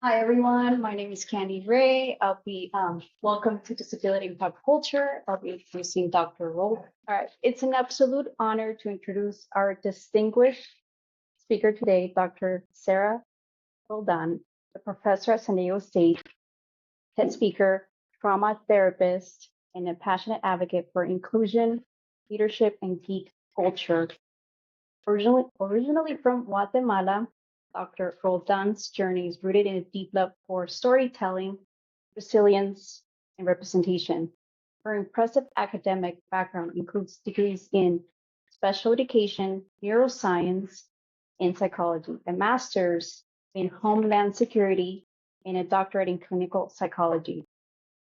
Hi, everyone. My name is Candy Ray. I'll be welcome to Disability and Pop Culture. I'll be introducing Dr. Roldan. All right. It's an absolute honor to introduce our distinguished speaker today, Dr. Sarah Roldan, a professor at San Diego State, TED speaker, trauma therapist, and a passionate advocate for inclusion, leadership, and geek culture. Originally from Guatemala, Dr. Roldan's journey is rooted in a deep love for storytelling, resilience, and representation. Her impressive academic background includes degrees in special education, neuroscience, and psychology, a master's in homeland security, and a doctorate in clinical psychology.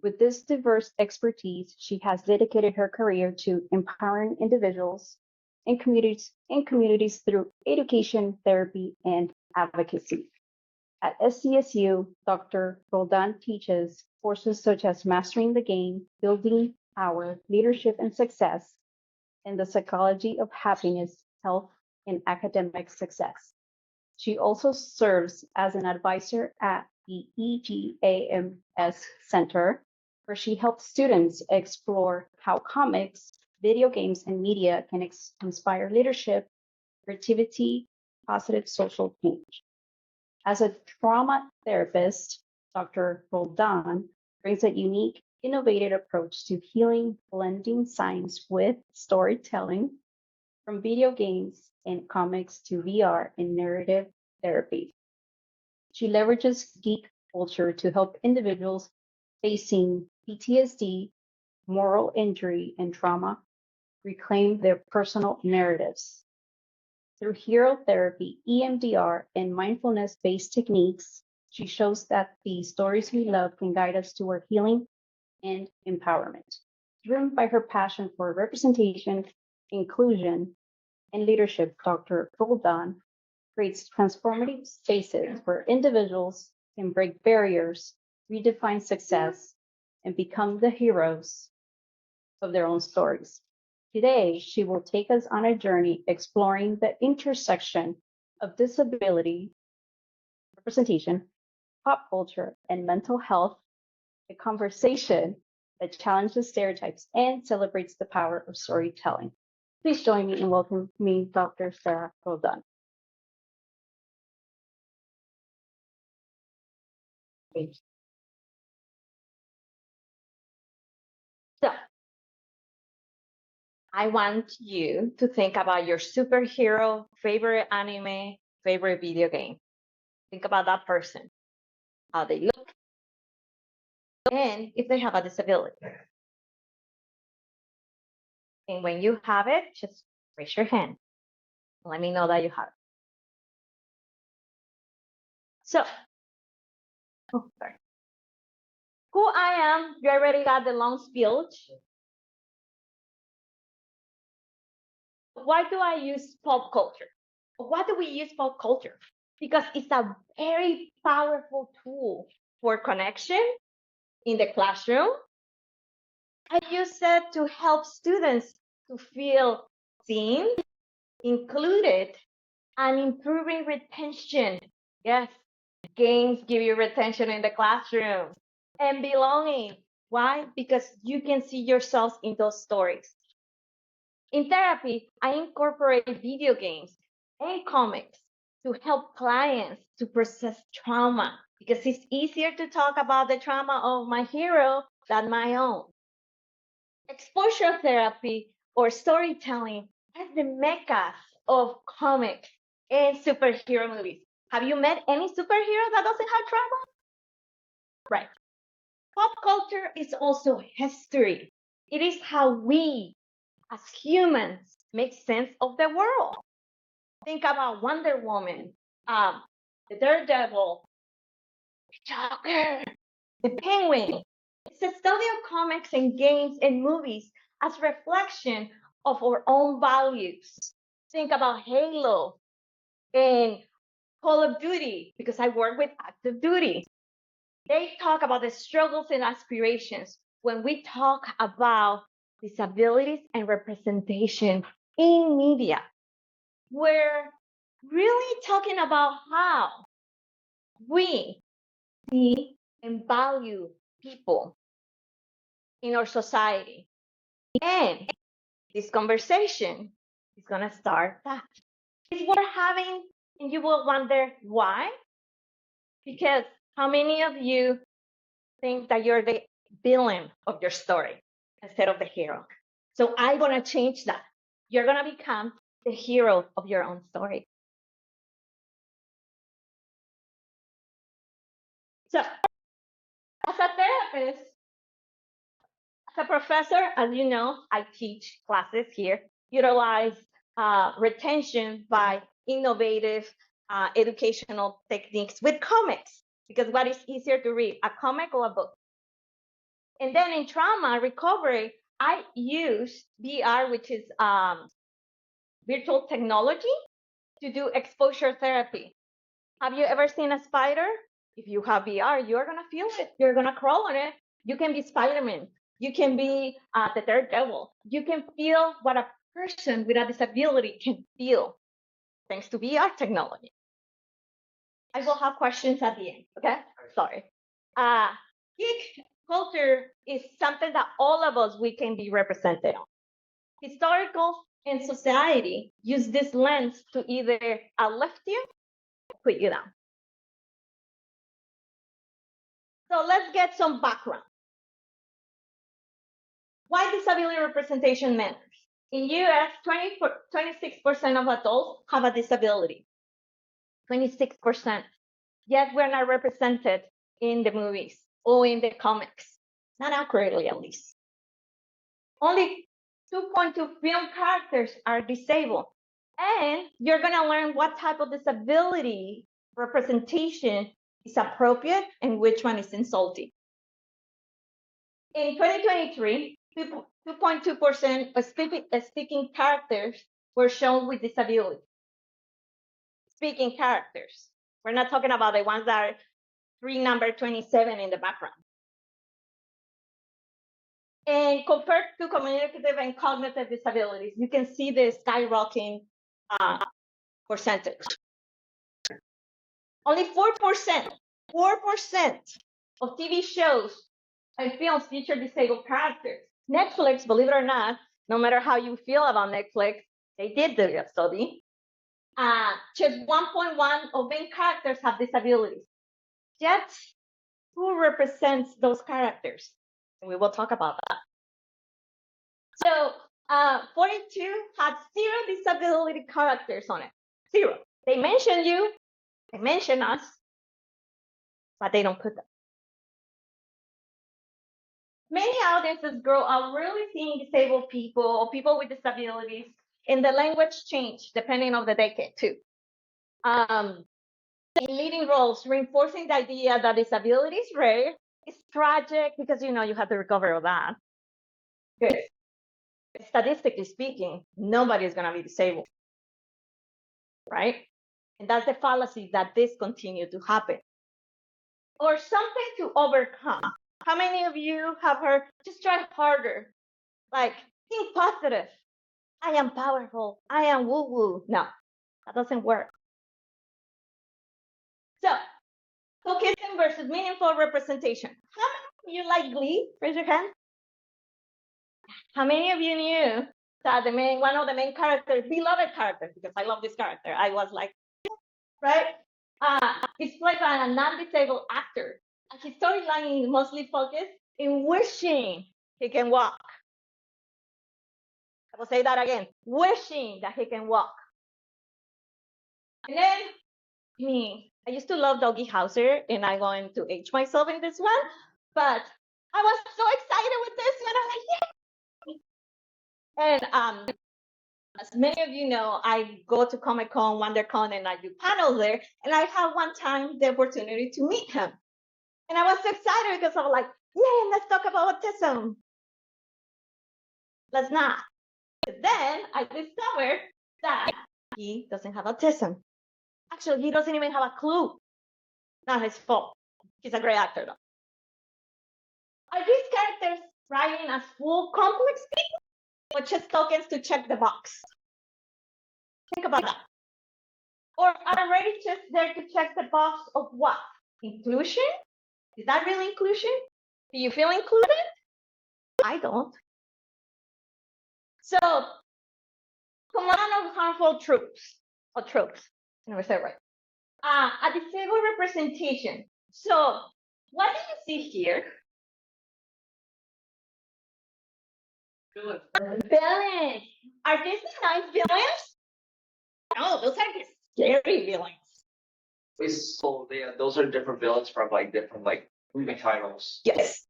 With this diverse expertise, she has dedicated her career to empowering individuals and communities through education, therapy, and advocacy. At SDSU, Dr. Roldan teaches courses such as Mastering the Game, Building Power, Leadership and Success, and the Psychology of Happiness, Health, and Academic Success. She also serves as an advisor at the EGAMS Center, where she helps students explore how comics, video games, and media can inspire leadership, creativity, positive social change. As a trauma therapist, Dr. Roldan brings a unique, innovative approach to healing, blending science with storytelling from video games and comics to VR and narrative therapy. She leverages geek culture to help individuals facing PTSD, moral injury, and trauma reclaim their personal narratives. Through hero therapy, EMDR, and mindfulness based techniques, she shows that the stories we love can guide us toward healing and empowerment. Driven by her passion for representation, inclusion, and leadership, Dr. Roldan creates transformative spaces where individuals can break barriers, redefine success, and become the heroes of their own stories. Today, she will take us on a journey exploring the intersection of disability, representation, pop culture, and mental health, a conversation that challenges stereotypes and celebrates the power of storytelling. Please join me in welcoming Dr. Sarah Roldan. So, I want you to think about your superhero, favorite anime, favorite video game. Think about that person, how they look, and if they have a disability. And when you have it, just raise your hand. Let me know that you have it. So, sorry. Who I am, you already got the long speech. Why do I use pop culture? Why do we use pop culture? Because it's a very powerful tool for connection in the classroom. I use it to help students to feel seen, included, and improving retention. Yes, games give you retention in the classroom and belonging. Why? Because you can see yourselves in those stories. In therapy, I incorporate video games and comics to help clients to process trauma because it's easier to talk about the trauma of my hero than my own. Exposure therapy or storytelling are the meccas of comics and superhero movies. Have you met any superhero that doesn't have trauma? Right. Pop culture is also history. It is how we, as humans, make sense of the world. Think about Wonder Woman, the Daredevil, the Joker, the Penguin. It's a study of comics and games and movies as reflection of our own values. Think about Halo and Call of Duty, because I work with active duty. They talk about the struggles and aspirations when we talk about disabilities and representation in media. We're really talking about how we see and value people in our society. And this conversation is going to start that. It's worth having, and you will wonder why. Because how many of you think that you're the villain of your story instead of the hero? So I'm going to change that. You're going to become the hero of your own story. So, as a therapist, as a professor, as you know, I teach classes here, utilize retention by innovative educational techniques with comics, because what is easier to read, a comic or a book? And then in trauma recovery, I use VR, which is virtual technology, to do exposure therapy. Have you ever seen a spider? If you have VR, you're going to feel it. You're going to crawl on it. You can be Spider-Man. You can be the Daredevil. You can feel what a person with a disability can feel thanks to VR technology. I will have questions at the end, okay? Sorry. Geek culture is something that all of us, we can be represented on. Historical and society use this lens to either uplift you or put you down. So let's get some background. Why disability representation matters. In US, 26% of adults have a disability. 26%. Yet we're not represented in the movies or in the comics. Not accurately, at least. Only 2.2 film characters are disabled. And you're going to learn what type of disability representation is appropriate and which one is insulting. In 2023, 2.2% of speaking characters were shown with disability. Speaking characters. We're not talking about the ones that are number 27 in the background. And compared to communicative and cognitive disabilities, you can see the skyrocketing percentage. Only 4% of TV shows and films feature disabled characters. Netflix, believe it or not, no matter how you feel about Netflix, they did do a study. Just 1.1 of main characters have disabilities. Yet, who represents those characters? And we will talk about that. So, 42 had 0 disability characters on it. 0. They mention you, they mention us, but they don't put them. Many audiences grow up really seeing disabled people or people with disabilities, and the language change depending on the decade too. In leading roles, reinforcing the idea that disability is rare, it's tragic because you have to recover all that. Good. Statistically speaking, nobody is going to be disabled, right? And that's the fallacy that this continues to happen. Or something to overcome. How many of you have heard, just try harder? Like, think positive. I am powerful. I am woo-woo. No, that doesn't work. So, focusing versus meaningful representation. How many of you like Glee? Raise your hand. How many of you knew that one of the main characters, beloved characters, because I love this character, I was like, right? It's played by a non-disabled actor. And his storyline is mostly focused in wishing he can walk. I will say that again, wishing that he can walk. And then, I used to love Doggy Hauser, and I'm going to age myself in this one, but I was so excited with this one. I'm like, yeah. And as many of you know, I go to Comic-Con, WonderCon, and I do panels there. And I had one time the opportunity to meet him. And I was so excited because I was like, yeah, let's talk about autism. Let's not. But then I discovered that he doesn't have autism. Actually, he doesn't even have a clue. Not his fault. He's a great actor, though. Are these characters writing as full complex people or just tokens to check the box? Think about that. Or are they just there to check the box of what? Inclusion Is that really inclusion? Do you feel included? I don't. So, command of harmful tropes, I never said it right. A disabled representation. So, what do you see here? Villains. Are these nice villains? No, those are scary villains. So those are different villains from different movie titles. Yes,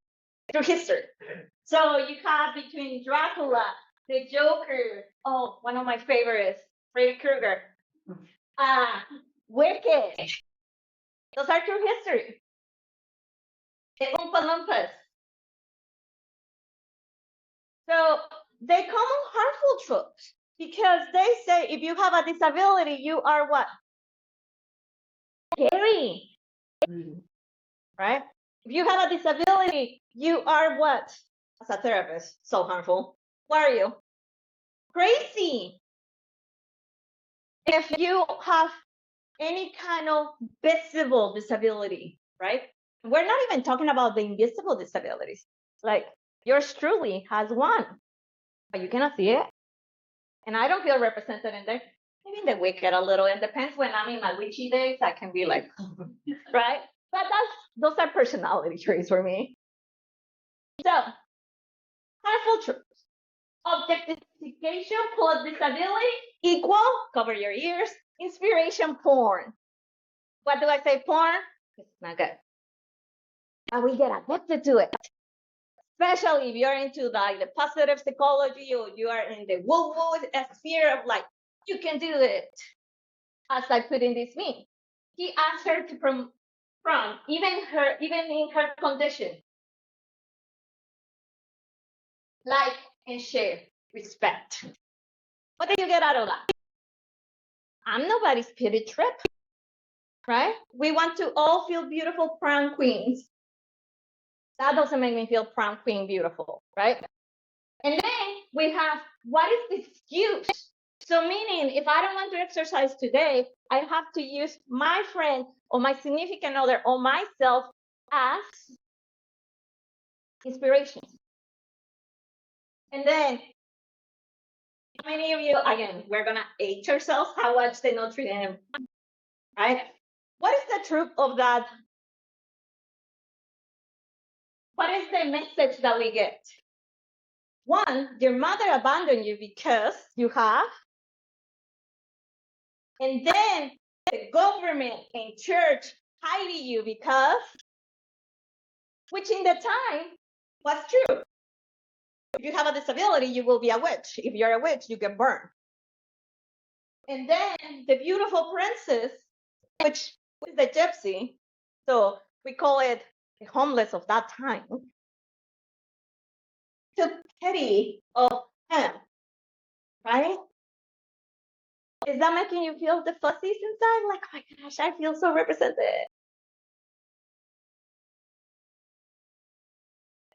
through history. So you have between Dracula, the Joker, oh, one of my favorites, Freddy Krueger, Wicked. Those are through history. The Oompa Loompas. So they come on harmful tropes because they say if you have a disability, you are what? Scary. Right? If you have a disability, you are what? As a therapist, so harmful. What are you? Crazy. If you have any kind of visible disability, right? We're not even talking about the invisible disabilities. Like yours truly has one, but you cannot see it. And I don't feel represented in there. Maybe in the Wicked a little. It depends when I'm in my witchy days. I can be like, right? But those are personality traits for me. So, harmful truths. Objectification plus disability equal, cover your ears, inspiration porn. What do I say, porn? It's not good. And we get addicted to it. Especially if you're into the positive psychology or you are in the woo-woo sphere of you can do it. As I put in this meme. He asked her to from even in her condition. Like and share, respect. What do you get out of that? I'm nobody's pity trip, right? We want to all feel beautiful prom queens. That doesn't make me feel prom queen beautiful, right? And then we have, what is the excuse? So meaning, if I don't want to exercise today, I have to use my friend or my significant other or myself as inspiration. And then, how many of you, again, we're going to age ourselves, how much they Notre Dame, right? What is the truth of that? What is the message that we get? One, your mother abandoned you because you have. And then the government and church hiding you because, which in the time was true. If you have a disability, you will be a witch. If you're a witch, you get burned. And then the beautiful princess, which was the gypsy, so we call it the homeless of that time, took pity of him, right? Is that making you feel the fuzzies inside? Like, oh my gosh, I feel so represented.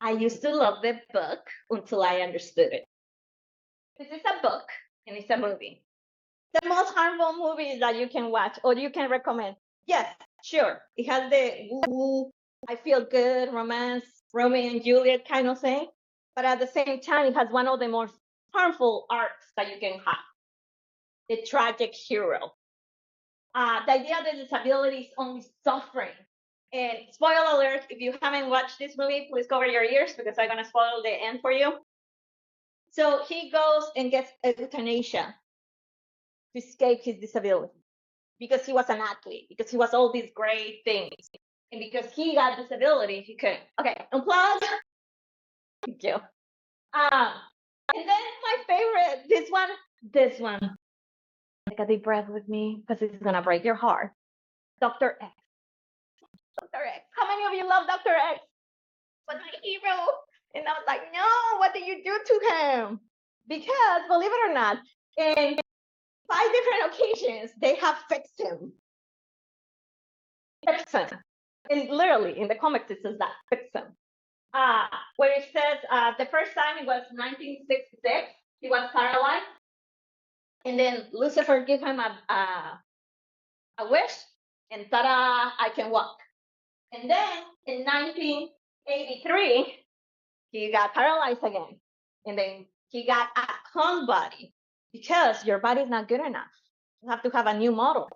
I used to love the book until I understood it. This is a book and it's a movie. The most harmful movies that you can watch or you can recommend. Yes, sure. It has the woo, I feel good, romance, Romeo and Juliet kind of thing. But at the same time, it has one of the most harmful arcs that you can have. The tragic hero. The idea that disability is only suffering. And spoiler alert, if you haven't watched this movie, please cover your ears because I'm going to spoil the end for you. So he goes and gets euthanasia to escape his disability because he was an athlete, because he was all these great things. And because he got disability, he couldn't. Okay, unplug. Thank you. And then my favorite, this one. Take a deep breath with me because it's going to break your heart. Dr. X. Dr. X. How many of you love Dr. X? Was my hero. And I was like, no, what did you do to him? Because, believe it or not, in 5 different occasions, they have fixed him. Fixed him. And literally, in the comics, it says that, fixed him. Where it says, the first time it was 1966, he was paralyzed. And then Lucifer gave him a wish, and ta-da, I can walk. And then in 1983, he got paralyzed again. And then he got a clone body because your body is not good enough. You have to have a new model.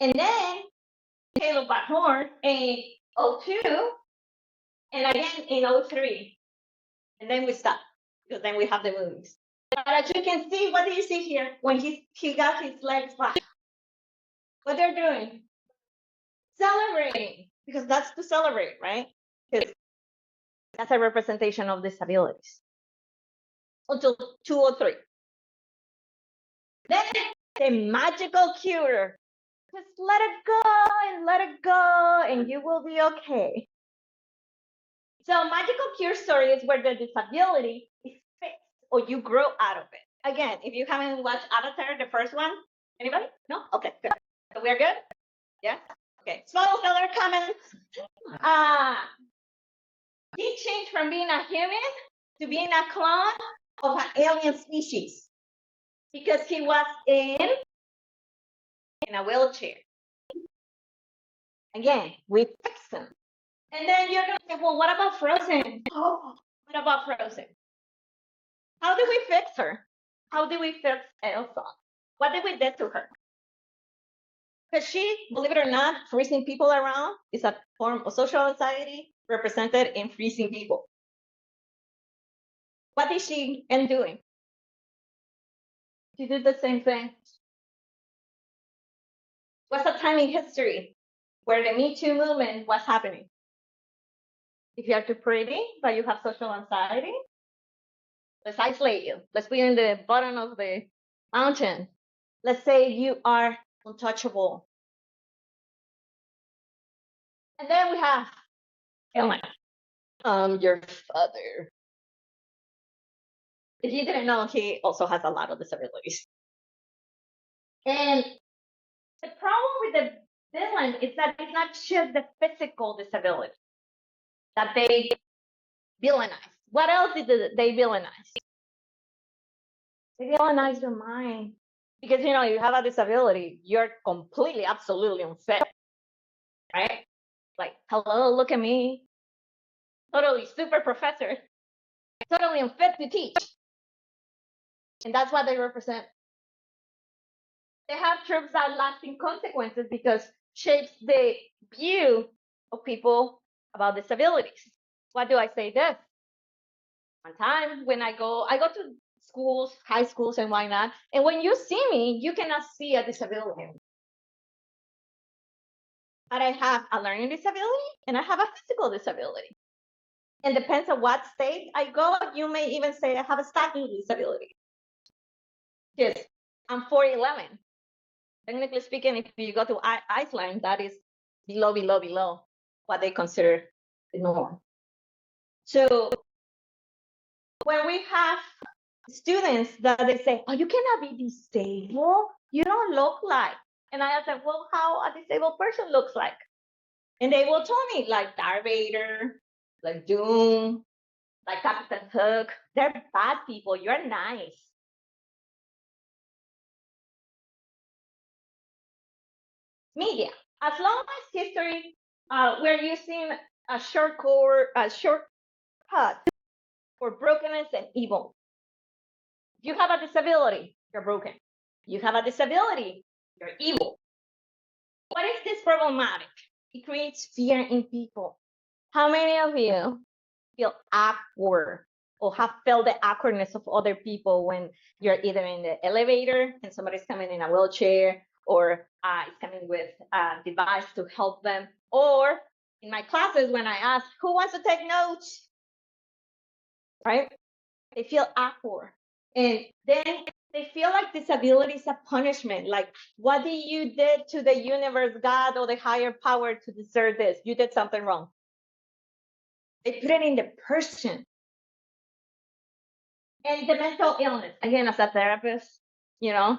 And then Caleb got born in 02 and again in 03. And then we stop because then we have the movies. But as you can see, what do you see here? When he got his legs back, what they're doing? Celebrating, because that's to celebrate, right? Because that's a representation of disabilities. Until 203. Then the magical cure. Just let it go and let it go, and you will be okay. So magical cure story is where the disability is fixed or you grow out of it. Again, if you haven't watched Avatar, the first one, anybody? No? Okay, good. So we're good? Yeah? Okay. Small color comments. He changed from being a human to being a clone of an alien species because he was in a wheelchair. Again, we fix him. And then you're going to say, well, what about Frozen? Oh, what about Frozen? How did we fix her? How did we fix Elsa? What did we do to her? Because she, believe it or not, freezing people around is a form of social anxiety represented in freezing people. What is she end doing? She did the same thing. What's a time in history where the Me Too movement was happening? If you are too pretty, but you have social anxiety, let's isolate you. Let's be in the bottom of the mountain. Let's say you are untouchable. And then we have Ellen. Your father. If you didn't know, he also has a lot of disabilities. And the problem with the villain is that it's not just the physical disability that they villainize. What else did they villainize? They villainize your mind. Because, you know, you have a disability, you're completely, absolutely unfit, right? Like, hello, look at me. Totally super professor. Totally unfit to teach. And that's what they represent. They have troops that lasting consequences because shapes the view of people about disabilities. Why do I say this? One time when I go to schools, high schools and whatnot, and when you see me, you cannot see a disability. But I have a learning disability and I have a physical disability. And depends on what state I go, you may even say I have a status disability. Yes, I'm 4'11". Technically speaking, if you go to Iceland, that is below what they consider the norm. So when we have students that they say, oh, you cannot be disabled, you don't look like. And I ask them, well, how a disabled person looks like. And they will tell me like Darth Vader, like Doom, like Captain Hook. They're bad people. You're nice. Media. As long as history, we're using a shortcut for brokenness and evil. If you have a disability, you're broken. You have a disability, you're evil. What is this problematic? It creates fear in people. How many of you feel awkward or have felt the awkwardness of other people when you're either in the elevator and somebody's coming in a wheelchair or is coming with a device to help them? Or in my classes, when I ask, who wants to take notes? Right? They feel awkward. And then they feel like disability is a punishment. Like, what did you did to the universe, God, or the higher power to deserve this? You did something wrong. They put it in the person. And the mental illness, again, as a therapist, you know,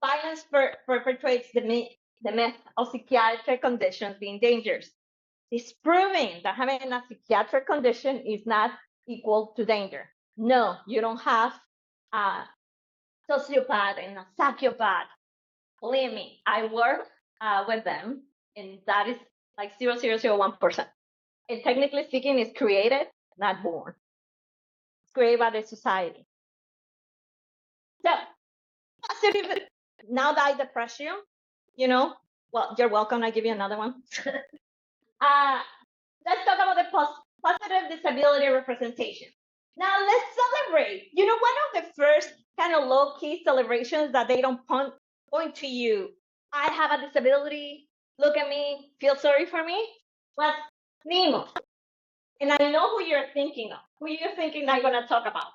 violence perpetuates the myth of psychiatric conditions being dangerous. It's proving that having a psychiatric condition is not equal to danger. No, you don't have a sociopath and a psychopath. Believe me, I work with them And that is like 0.001%. And technically speaking, it's created, not born. It's created by the society. So, positive, now that I depress you, well, you're welcome. I give you another one. Let's talk about the positive disability representation. Now let's celebrate. One of the first kind of low-key celebrations that they don't point to you. I have a disability. Look at me. Feel sorry for me. Was Nemo. And I know who you're thinking of. Who you're thinking I'm going to talk about.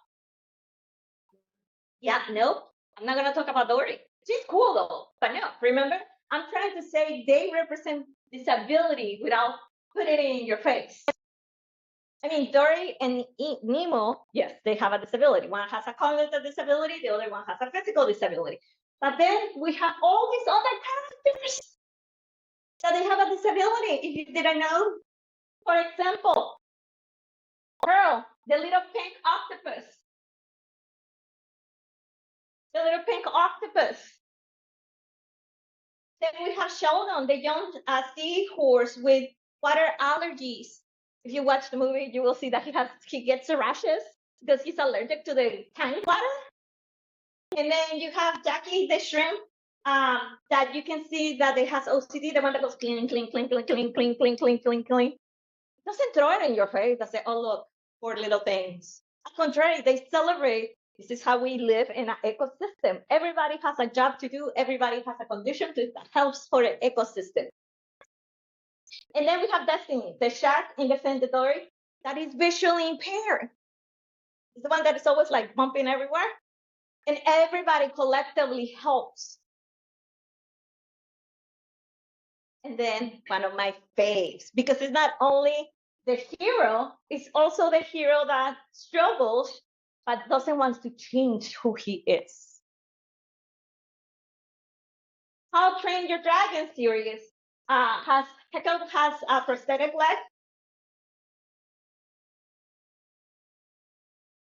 Yeah, no, I'm not going to talk about Dory. She's cool though. But no, remember, I'm trying to say they represent disability without putting it in your face. I mean, Dory and Nemo, yes, they have a disability. One has a cognitive disability, the other one has a physical disability. But then we have all these other characters that they have a disability, if you didn't know. For example, Pearl, the little pink octopus. The little pink octopus. Then we have Sheldon, the young seahorse with water allergies. If you watch the movie, you will see that he gets rashes because he's allergic to the tank water. And then you have Jackie, the shrimp, that you can see that it has OCD, the one that goes clean, clean, clean, clean, clean, clean, clean, clean, clean, clean. Doesn't throw it in your face. They say, oh, look, poor little things. On the contrary, they celebrate. This is how we live in an ecosystem. Everybody has a job to do. Everybody has a condition that helps for an ecosystem. And then we have Destiny, the shark in the Dory that is visually impaired. It's the one that is always like bumping everywhere. And everybody collectively helps. And then one of my faves, because it's not only the hero, it's also the hero that struggles, but doesn't want to change who he is. How Train Your Dragon series has a prosthetic leg.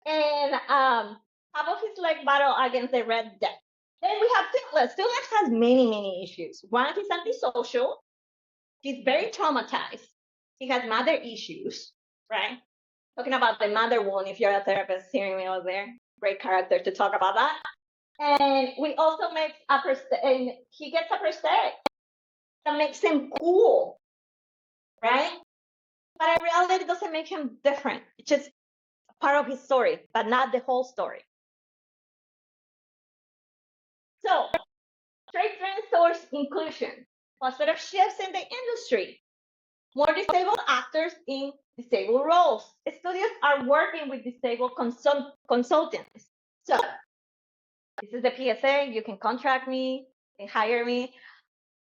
And half of his leg battle against the Red Death. Then we have Toothless. Toothless has many, many issues. One, he's antisocial. He's very traumatized. He has mother issues, right? Talking about the mother wound, if you're a therapist hearing me over there, great character to talk about that. And we also make and he gets a prosthetic that makes him cool, right? But in reality, it doesn't make him different. It's just part of his story, but not the whole story. So, trade trends towards inclusion, positive shifts in the industry, more disabled actors in disabled roles. Studios are working with disabled consultants. So, this is the PSA. You can contract me and hire me.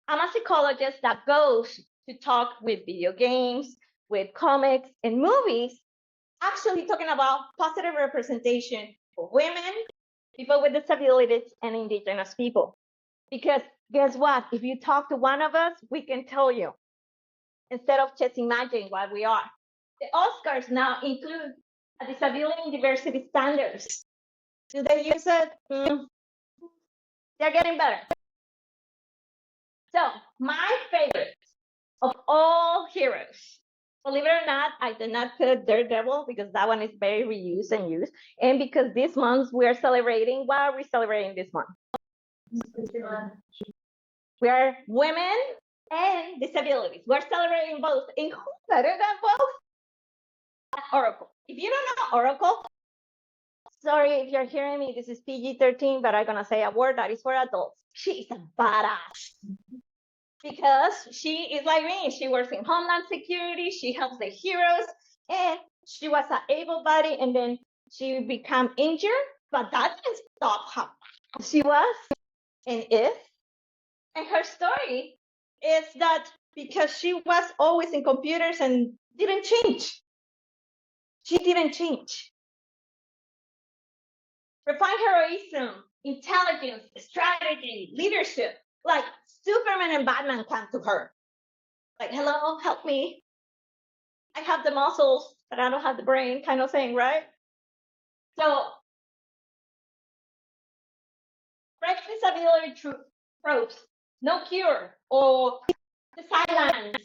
I'm a psychologist that goes to talk with video games, with comics and movies, actually talking about positive representation for women, people with disabilities, and indigenous people. Because guess what? If you talk to one of us, we can tell you instead of just imagining what we are. The Oscars now include a disability and diversity standards. Do they use it? They're getting better. So my favorite of all heroes, believe it or not, I did not put Daredevil because that one is very reused and used. And because this month we are celebrating, what are we celebrating this month? We are women and disabilities. We're celebrating both. And who's better than both? Oracle. If you don't know Oracle, sorry if you're hearing me, this is PG-13, but I'm going to say a word that is for adults. She is a badass. Because she is like me. She works in Homeland Security. She helps the heroes. And she was an able-bodied, and then she became injured. But that didn't stop her. She was and is. And her story is that because she was always in computers and didn't change. She didn't change. Refined heroism, intelligence, strategy, leadership. Like Superman and Batman come to her. Like, hello, help me. I have the muscles, but I don't have the brain, kind of thing, right? So, break disability tropes. No cure or the silence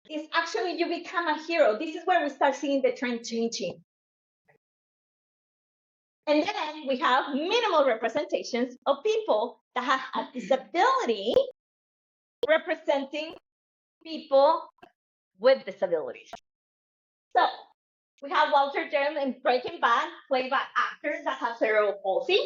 is actually you become a hero. This is where we start seeing the trend changing. And then we have minimal representations of people that have a disability representing people with disabilities. So we have Walter Jerem in Breaking Bad, played by actors that have cerebral palsy.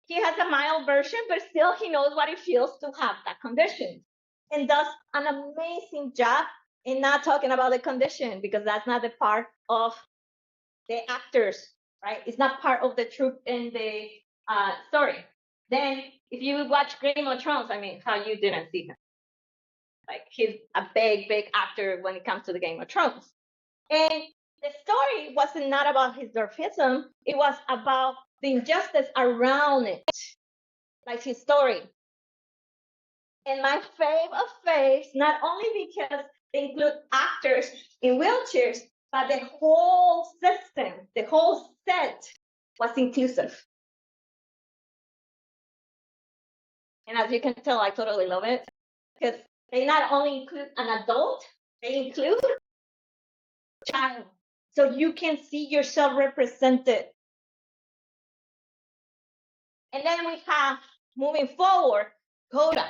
He has a mild version, but still he knows what it feels to have that condition and does an amazing job in not talking about the condition because that's not the part of the actors, right? It's not part of the truth in the story. Then if you watch Game of Thrones, I mean, how you didn't see him. Like he's a big, big actor when it comes to the Game of Thrones. And the story wasn't not about his dwarfism, it was about the injustice around it, like his story. And my fave of faves, not only because they include actors in wheelchairs, but the whole system, the whole set was inclusive. And as you can tell, I totally love it because they not only include an adult, they include a child. So you can see yourself represented. And then we have, moving forward, Coda.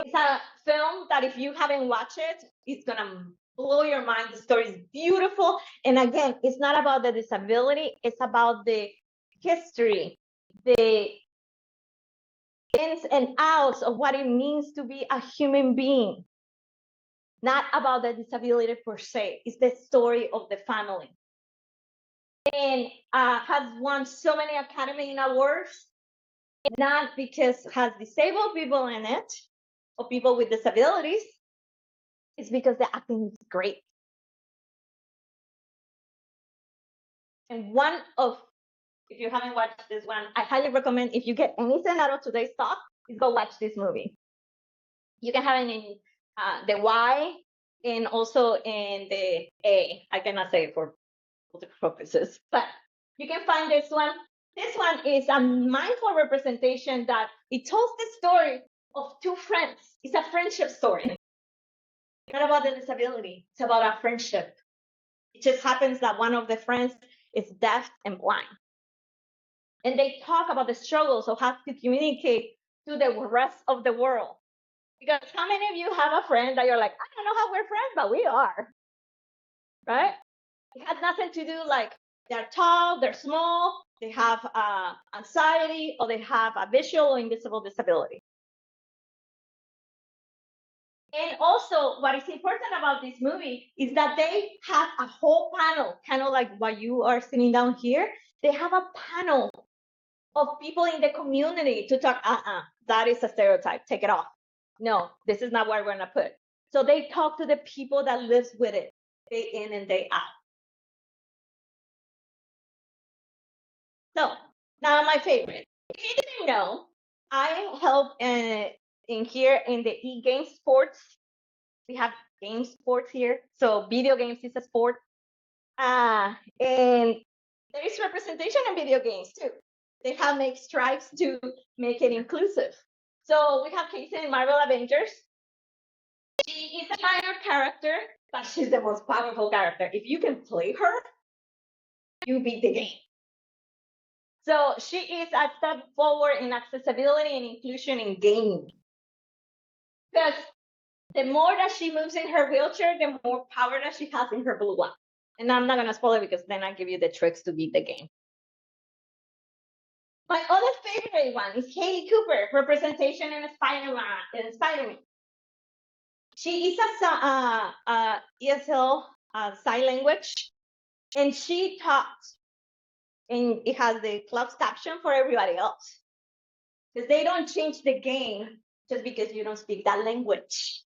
It's a film that if you haven't watched it, it's going to blow your mind. The story is beautiful. And again, it's not about the disability. It's about the history, the ins and outs of what it means to be a human being. Not about the disability per se. It's the story of the family. And has won so many Academy Awards, not because it has disabled people in it or people with disabilities. It's because the acting is great. And one of, if you haven't watched this one, I highly recommend if you get anything out of today's talk, is go watch this movie. You can have it in the Y and also in the A. I cannot say it for other purposes, but you can find this one. This one is a mindful representation that it tells the story of two friends. It's a friendship story. Not about the disability. It's about a friendship. It just happens that one of the friends is deaf and blind. And they talk about the struggles of how to communicate to the rest of the world. Because how many of you have a friend that you're like, I don't know how we're friends, but we are, right? It has nothing to do like they're tall, they're small, they have anxiety, or they have a visual or invisible disability. And also, what is important about this movie is that they have a whole panel, kind of like what you are sitting down here. They have a panel of people in the community to talk, that is a stereotype, take it off. No, this is not what we're gonna put. So they talk to the people that lives with it day in and day out. So now my favorite. If you didn't know, I help in here in the e-game sports. We have game sports here. So video games is a sport. And there is representation in video games too. They have made strides to make it inclusive. So we have Casey in Marvel Avengers. She is a minor character, but she's the most powerful character. If you can play her, you beat the game. So she is a step forward in accessibility and inclusion in gaming. Because the more that she moves in her wheelchair, the more power that she has in her blue one. And I'm not going to spoil it because then I give you the tricks to beat the game. My other favorite one is Haley Cooper, representation in Spider-Man. She is a ESL sign language, and she talks, and it has the closed caption for everybody else. Because they don't change the game just because you don't speak that language.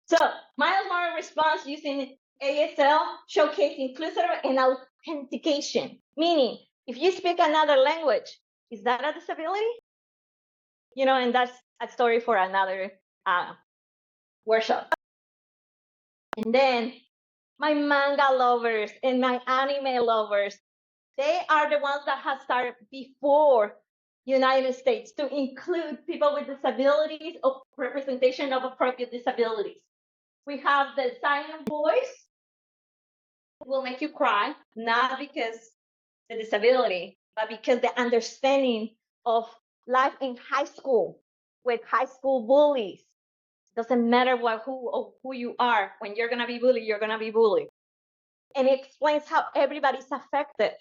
So Miles Morales response using ASL showcase inclusive and authentication, meaning if you speak another language, is that a disability? You know, and that's a story for another workshop. And then my manga lovers and my anime lovers, they are the ones that have started before United States to include people with disabilities or representation of appropriate disabilities. We have the silent voice, will make you cry, not because the disability, but because the understanding of life in high school with high school bullies. Doesn't matter who you are. When you're gonna be bullied, you're gonna be bullied. And it explains how everybody's affected.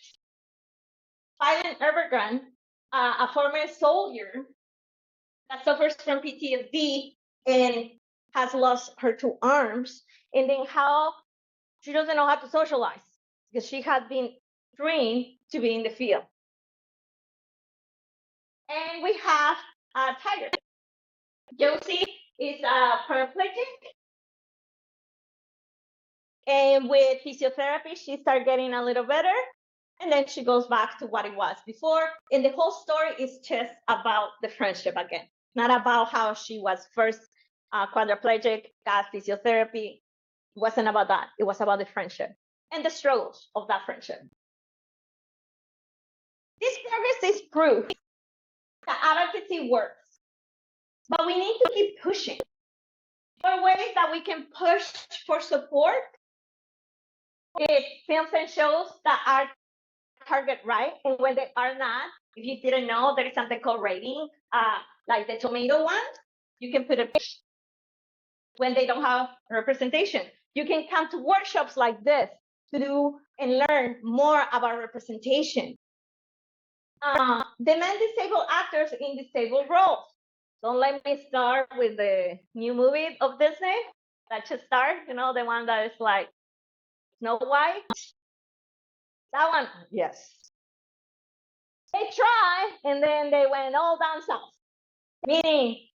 Silent Evergrande, a former soldier that suffers from PTSD and has lost her two arms, and then how she doesn't know how to socialize because she had been trained to be in the field. And we have a tiger. Josie is a paraplegic, and with physiotherapy, she started getting a little better, and then she goes back to what it was before. And the whole story is just about the friendship again, not about how she was first quadriplegic, got physiotherapy. It wasn't about that. It was about the friendship and the struggles of that friendship. This progress is proof that advocacy works, but we need to keep pushing. For ways that we can push for support is films and shows that are target right, and when they are not, if you didn't know, there is something called rating, like the tomato one, you can put a when they don't have representation. You can come to workshops like this to do and learn more about representation. Demand disabled actors in disabled roles. Don't let me start with the new movie of Disney that just started, you know, the one that is like Snow White. That one, yes. They tried, and then they went all down south, meaning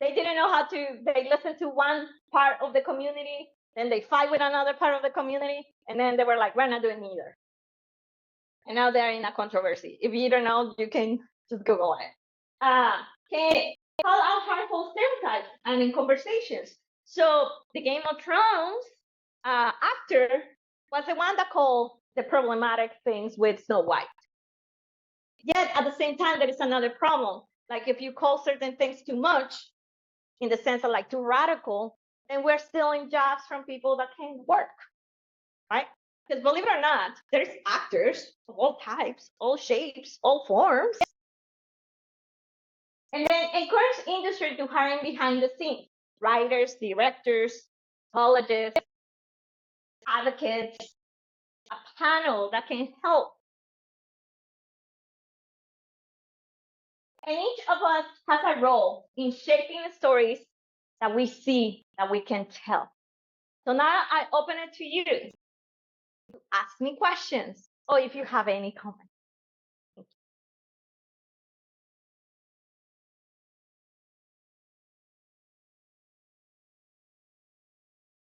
they didn't know how to, they listened to one part of the community, then they fight with another part of the community, and then they were like, we're not doing either. And now they're in a controversy. If you don't know, you can just Google it. Can call out harmful stereotypes and in conversations. So the Game of Thrones actor was the one that called the problematic things with Snow White. Yet at the same time, there is another problem. Like if you call certain things too much, in the sense of like too radical, then we're stealing jobs from people that can't work, right? Because believe it or not, there's actors of all types, all shapes, all forms. And then encourage industry to hire behind the scenes, writers, directors, psychologists, advocates, a panel that can help. And each of us has a role in shaping the stories that we see, that we can tell. So now I open it to you to ask me questions, or if you have any comments.